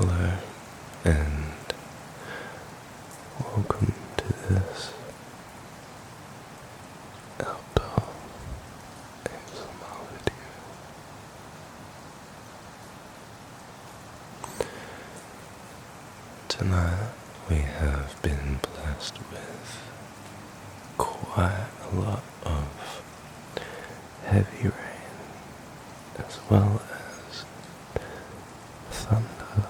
Hello, and welcome to this outdoor ASMR video. Tonight we have been blessed with quite a lot of heavy rain, as well as thunder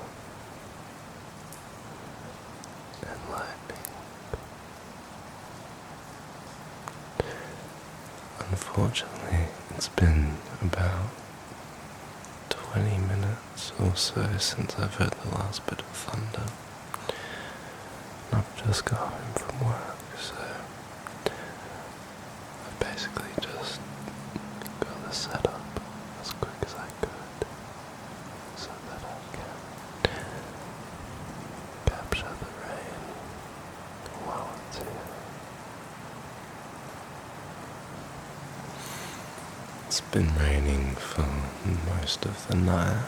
and lightning. Unfortunately, it's been about 20 minutes or so since I've heard the last bit of thunder. And I've just got home from work, so I basically just got the setup as quick as I could so that I can capture the rain while it's here. It's been raining for most of the night.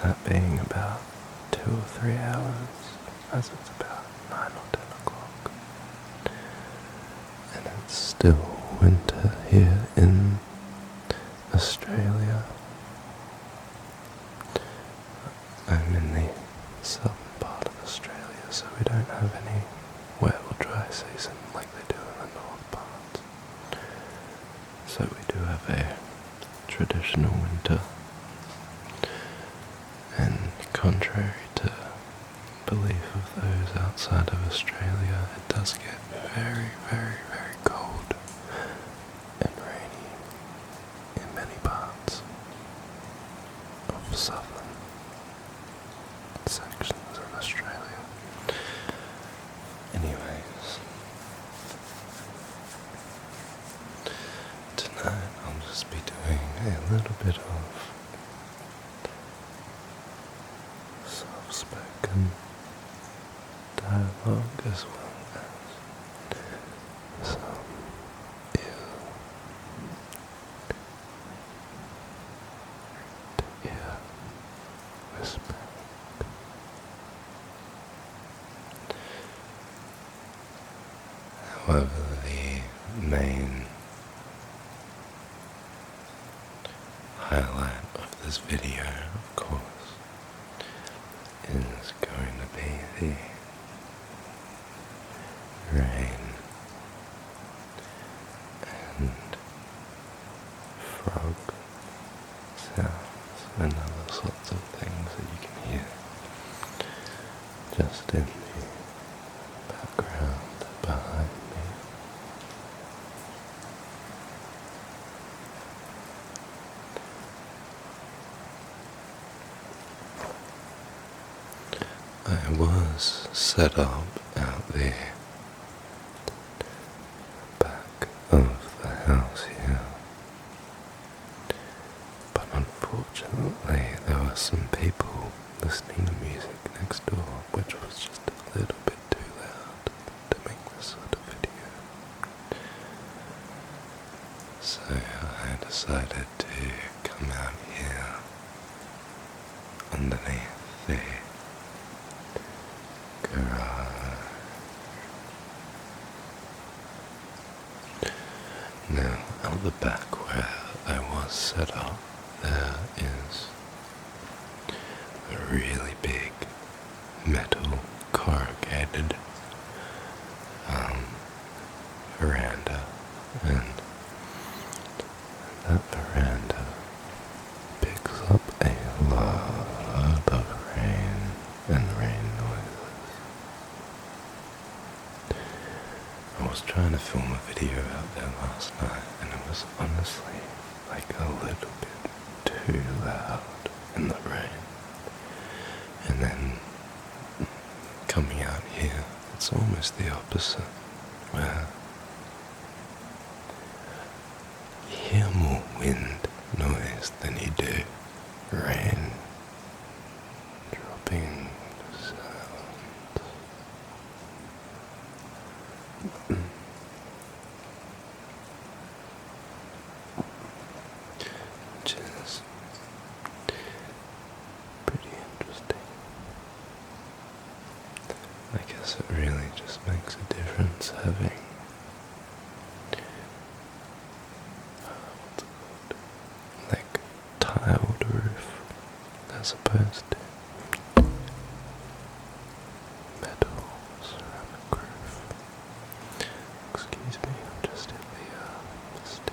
That being about 2 or 3 hours, as it's about 9 or 10 o'clock. And it's still winter here in Australia. I'm in the southern part of Australia, so we don't have any wet or dry season like they do in the north parts. So we do have a traditional winter. And contrary to belief of those outside of Australia, it does get very, very, very cold and rainy in many parts of southern sections of Australia. Anyways, tonight I'll just be doing a little bit of soft-spoken dialogue as well as some ear-to-ear whispering. However, the main highlight of this video, of course, is going to be the rain and frog sounds and other sorts of things that you can hear just in the background behind me. I was set up out there back of the house here, but unfortunately there were some people listening to music next door, which was just a little bit too loud to make this sort of video. So I decided to come out here underneath the garage. Now, out the back where I was set up, there is a really big metal corrugated veranda, and that veranda picks up a lot of rain and rain noises. I was trying to film a video out there last night, and it was honestly like a little bit too loud in the rain. And then coming out here, it's almost the opposite, where you hear more wind noise than you do rain dropping sounds. Which is guess it really just makes a difference having what's it called? Like tiled roof as opposed to metal ceramic roof. Excuse me, I'm just in the stand.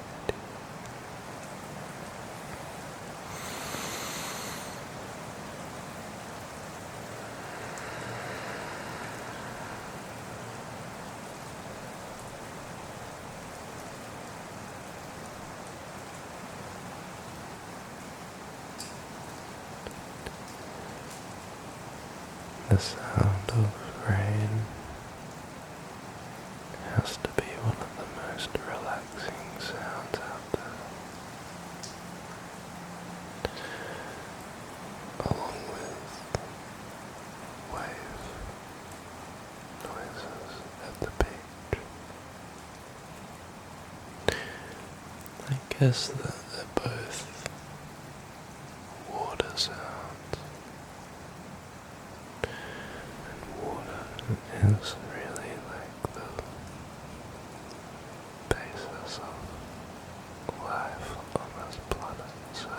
The sound of rain has to be one of the most relaxing sounds out there, along with wave noises at the beach. I guess that they're both water sounds. Is really like the basis of life on this planet, so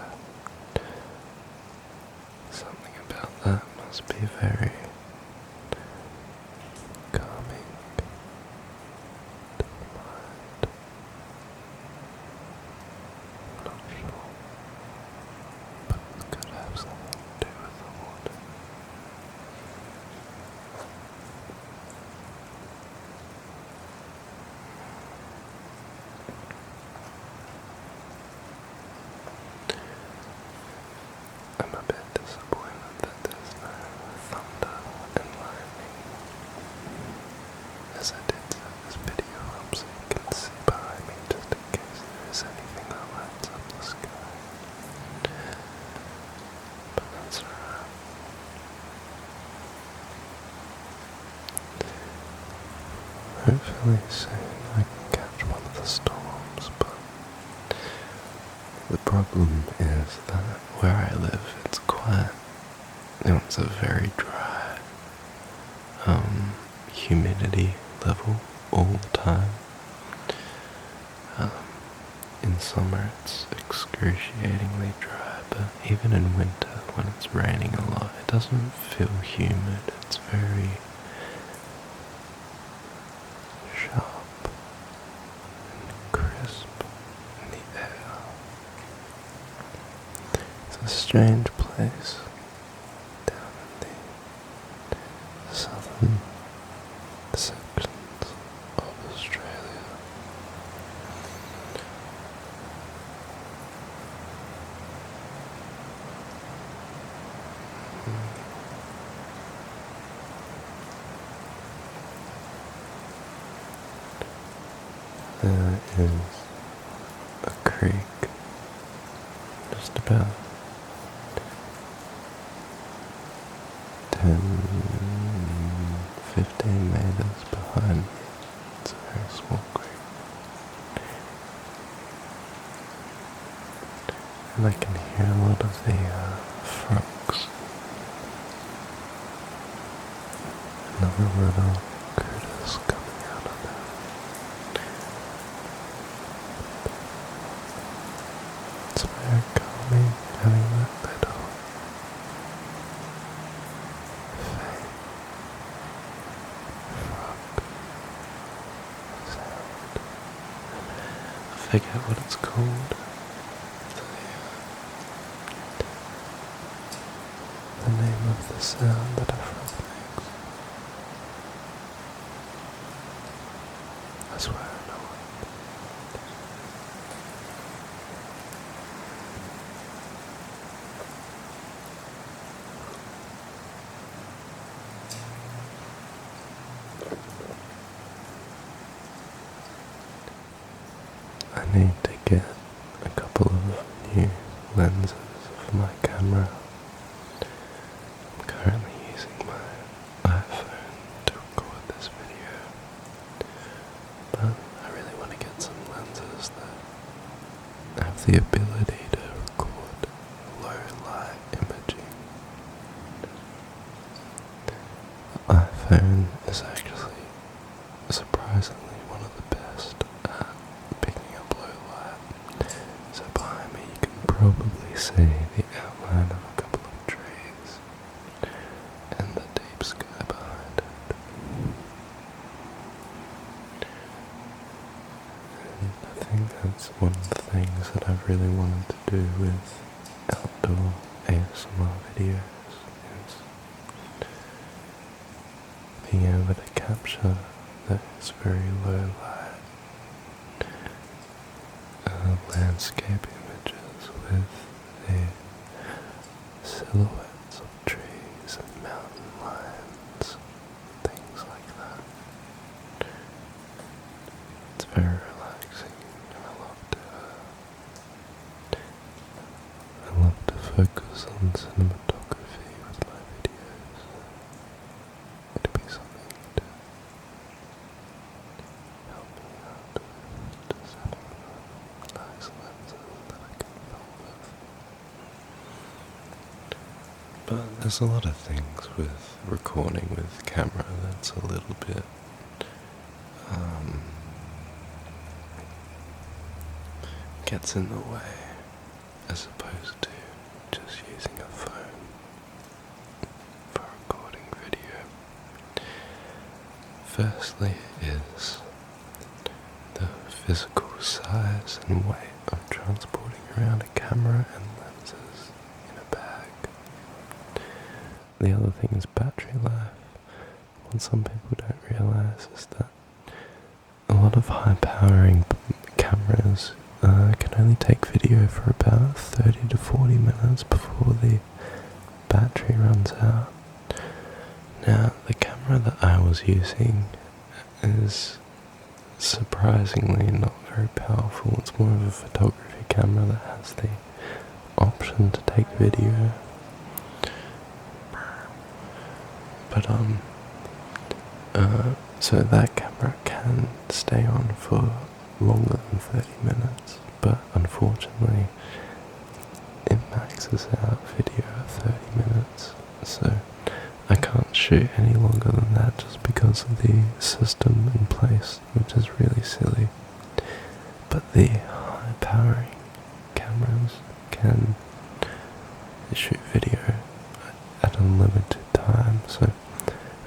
something about that must be very calming to the mind. I'm not sure, but it could have something to do with the water. I'm a bit disappointed that there's no thunder and lightning, as I did set this video up so you can see behind me just in case there is anything that lights up the sky. But that's alright. Hopefully soon I can catch one of the storms, but the problem is that where I live, it's quite, it's a very dry, humidity level all the time. In summer it's excruciatingly dry, but even in winter when it's raining a lot, it doesn't feel humid, it's very sharp and crisp in the air. It's a strange place down in the southern sections of Australia. There is a creek just about 10, 15 meters behind me. It's a very small creek. And I can hear a lot of the frogs. Another little critters coming out of there. It's very calming having that little faint frog sound. I forget what it's called. The name of the sound that a frog makes. I swear I know it. I need to get a couple of new lenses for my camera. I'm currently using my iPhone to record this video, but I really want to get some lenses that have the ability to record low light imaging. The iPhone is actually probably see the outline of a couple of trees and the deep sky behind it. And I think that's one of the things that I've really wanted to do with outdoor ASMR videos, is being able to capture those very low light landscape images with the silhouettes of trees and mountain lines, things like that. It's very relaxing, and I love to focus on cinematography with my videos. It'd be something to help me out with just having nice lenses that I can film with. But there's a lot of things with recording with camera that's a little bit gets in the way, as opposed to just using a phone for recording video. Firstly is the physical size and weight of transporting around a camera and lenses in a bag. The other thing is battery life. What some people don't realise is that a lot of high-powering cameras can only take video for about 30 to 40 minutes before the battery runs out. Now, the camera that I was using is surprisingly not very powerful. It's more of a photography camera that has the option to take video. But so that camera can stay on for longer than 30 minutes, but unfortunately it maxes out video at 30 minutes, so I can't shoot any longer than that just because of the system in place, which is really silly. But the high powering cameras can shoot video at unlimited time, so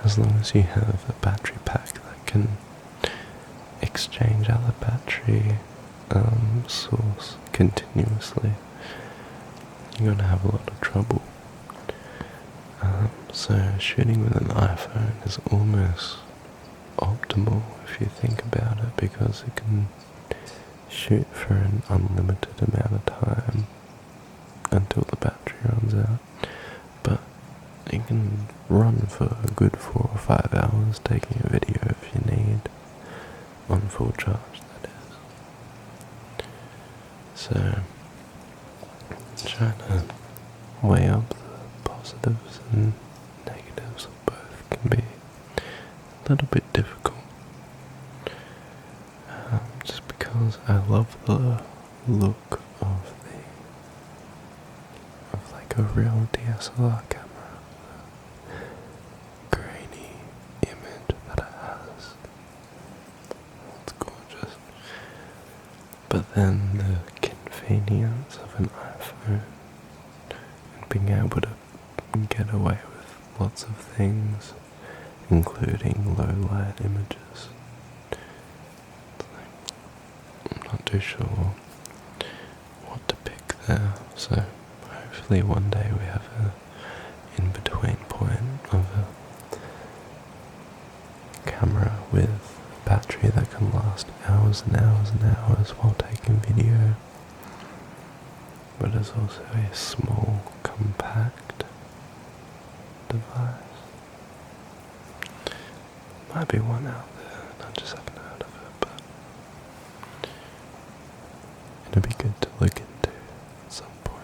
as long as you have a battery pack that can exchange out the battery source continuously, you're going to have a lot of trouble. So shooting with an iPhone is almost optimal if you think about it, because it can shoot for an unlimited amount of time until the battery runs out. But it can run for a good 4 or 5 hours taking a video if you need, on full charge that is. So trying to weigh up the positives and negatives of both can be a little bit difficult, just because I love the look of like a real DSLR camera, the grainy image that it has. It's gorgeous. But then the convenience of an iPhone and being able to get away with lots of things, including low light images. I'm not too sure what to pick there, so hopefully one day we have a in-between point of a camera with a battery that can last hours and hours and hours while taking video, but is also a small, compact device. Might be one out there, and I just haven't heard of it, but it'd be good to look into at some point.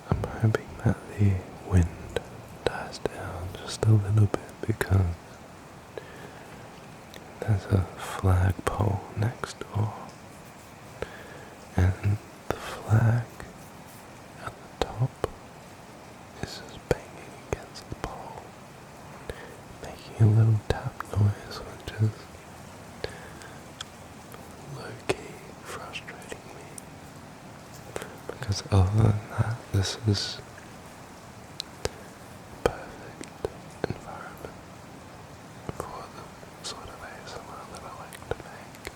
I'm hoping that the wind dies down just a little bit, because flagpole next door, and the flag at the top is just banging against the pole, making a little tap noise, which is low-key frustrating me, because other than that, this is a perfect environment for the sort of ASMR that I like to make.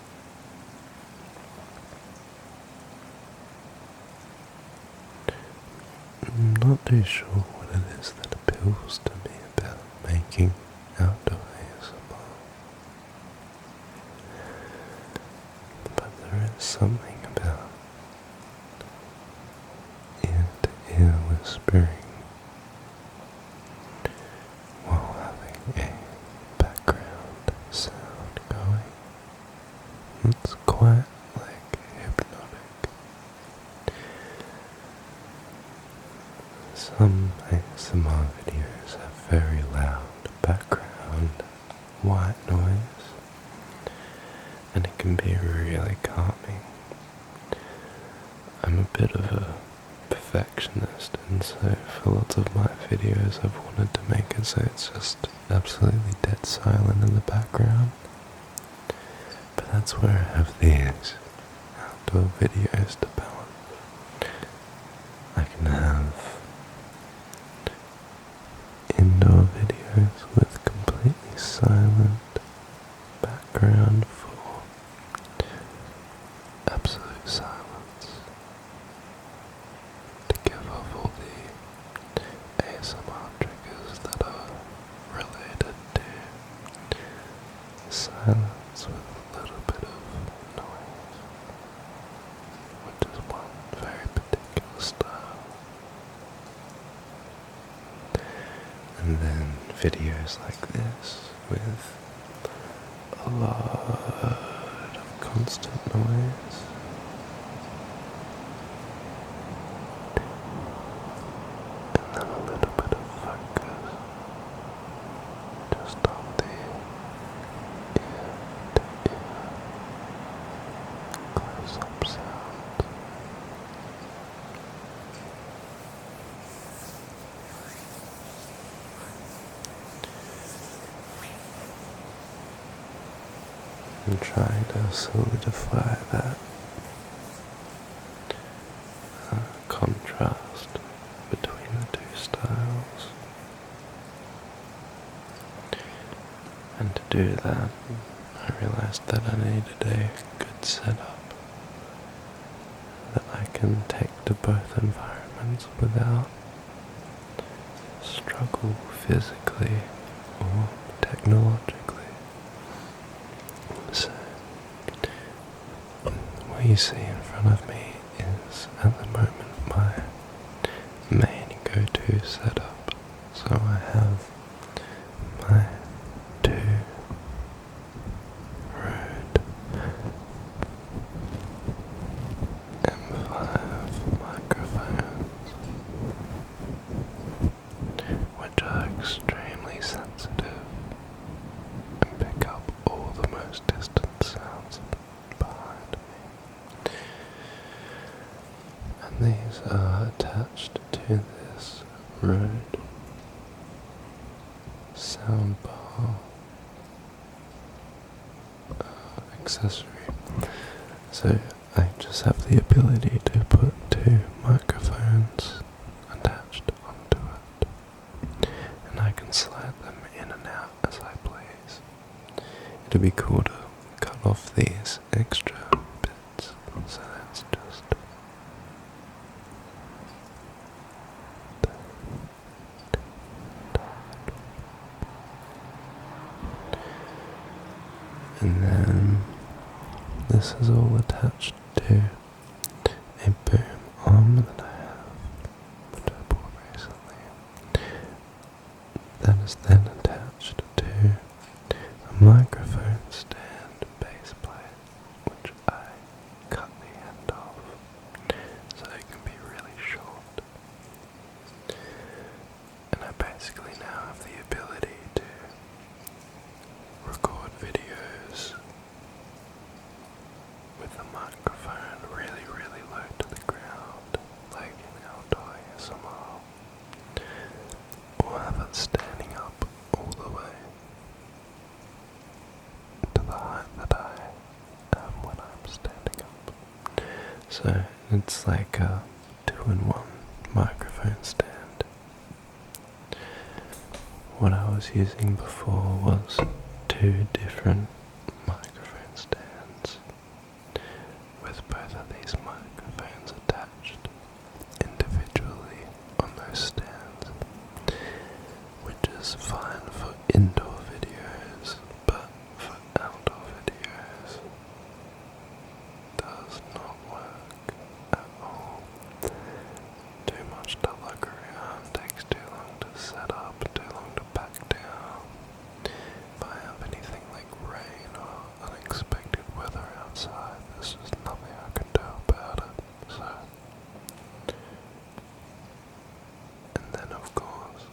I'm not too sure what it is that appeals to me about making outdoor ASMR, but there is something about ear-to-ear whispering while having a background sound going. It's quite like hypnotic. Some ASMR videos have very loud background white noise, and it can be really calming. I'm a bit of a perfectionist, and so for lots of my videos I've wanted to make it so it's just absolutely dead silent in the background. But that's where I have these outdoor videos to balance. I can have indoor videos with completely silent background for absolute silence, to give off all the ASMR triggers that are related to silence with a little bit of noise, which is one very particular style. And then videos like this with a lot of constant noise. And then a little bit of focus just on the ear-to-ear close-up sound. And trying to solidify that contrast between the two styles. And to do that, I realized that I needed a good setup that I can take to both environments without struggle physically or technologically. So, what you see in front of me is at the moment my main go-to setup. So I have my two Rode M5 microphones, which are extremely sensitive and pick up all the most distant sounds behind me. And these are attached to this Rode soundbar accessory. So I just have the ability to put two microphones attached onto it, and I can slide them in and out as I please. It'd be cool to cut off these extra bits, so that's just and then this is all attached to a boom arm that I have, which I bought recently. That is then attached to a microphone stand base plate, which I cut the end off so it can be really short. And I basically now have the ability to record videos So it's like a 2-in-1 microphone stand. What I was using before was 2 different microphone stands with both of these microphones attached individually on those stands, which is fine for indoor videos, but for outdoor videos does not work at all. Too much to look around, takes too long to set up, too long to back down. If I have anything like rain or unexpected weather outside, there's just nothing I can do about it. So, and then of course,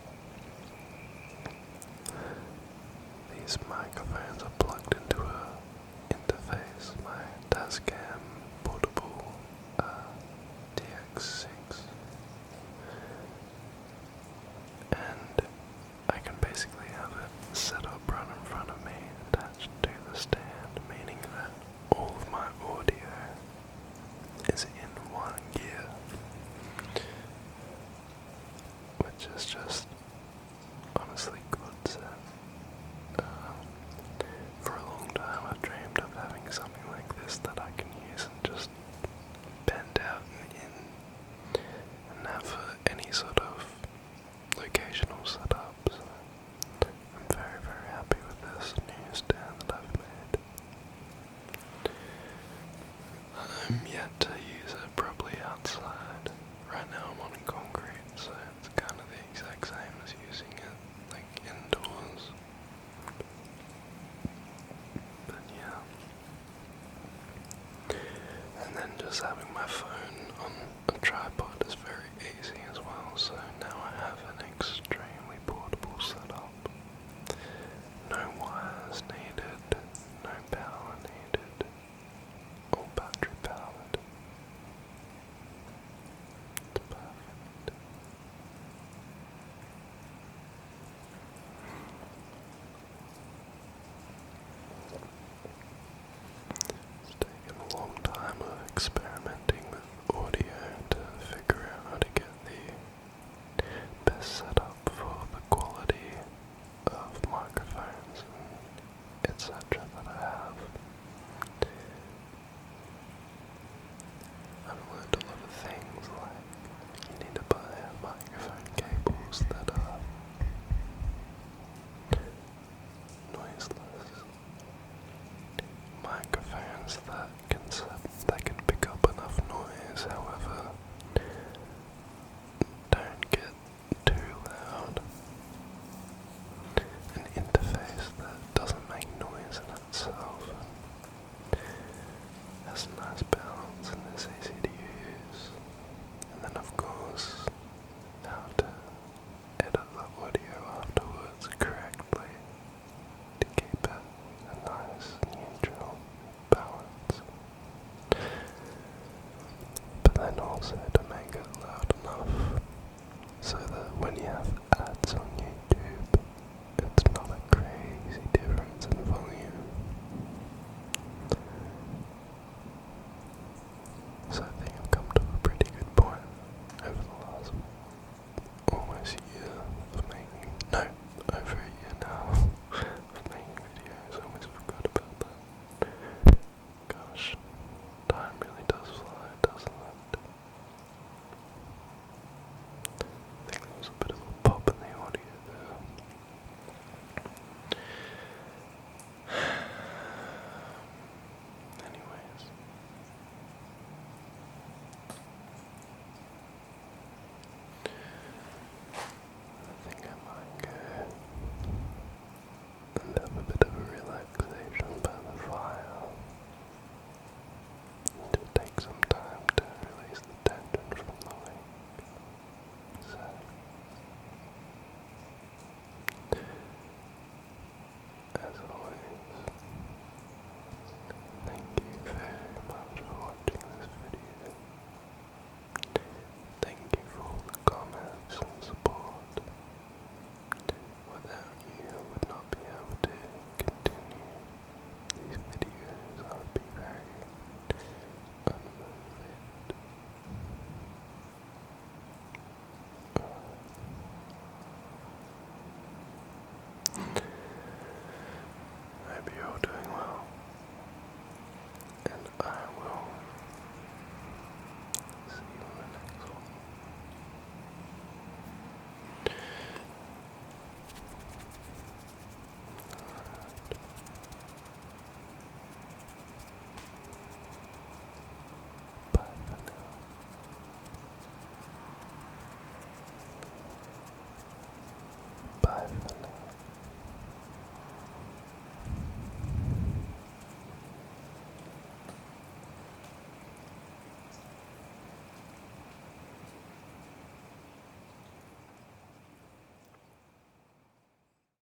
these microphones are plugged into a interface, my Tascam portable DX6, and I can basically have it set up right in front of me, attached to the stand, meaning that all of my audio is in one gear, which is just honestly good set. For a long time I've dreamed of having something like this that I can use and just bend out and in and have for any sort of locational setup. So I'm very, very happy with this new stand that I've made. I'm yet to use it properly outside. Right now I'm on concrete, so it's kind of the exact same as using it like indoors. But yeah. And then just having my phone on a tripod is very easy as well, so now I have an extremely portable setup. No wires needed, no power needed, all battery powered. It's perfect. It's taken a long time of experimenting with audio to figure out how to get the best setup for the quality of microphones and etc. that I have. I've learned a lot of things, like you need to buy microphone cables that are noiseless, microphones that can pick up enough noise, however, don't get too loud, an interface that doesn't make noise in itself, has a nice balance and is easy to use, and then of course how to edit the audio afterwards correctly to keep it a nice neutral balance, but then also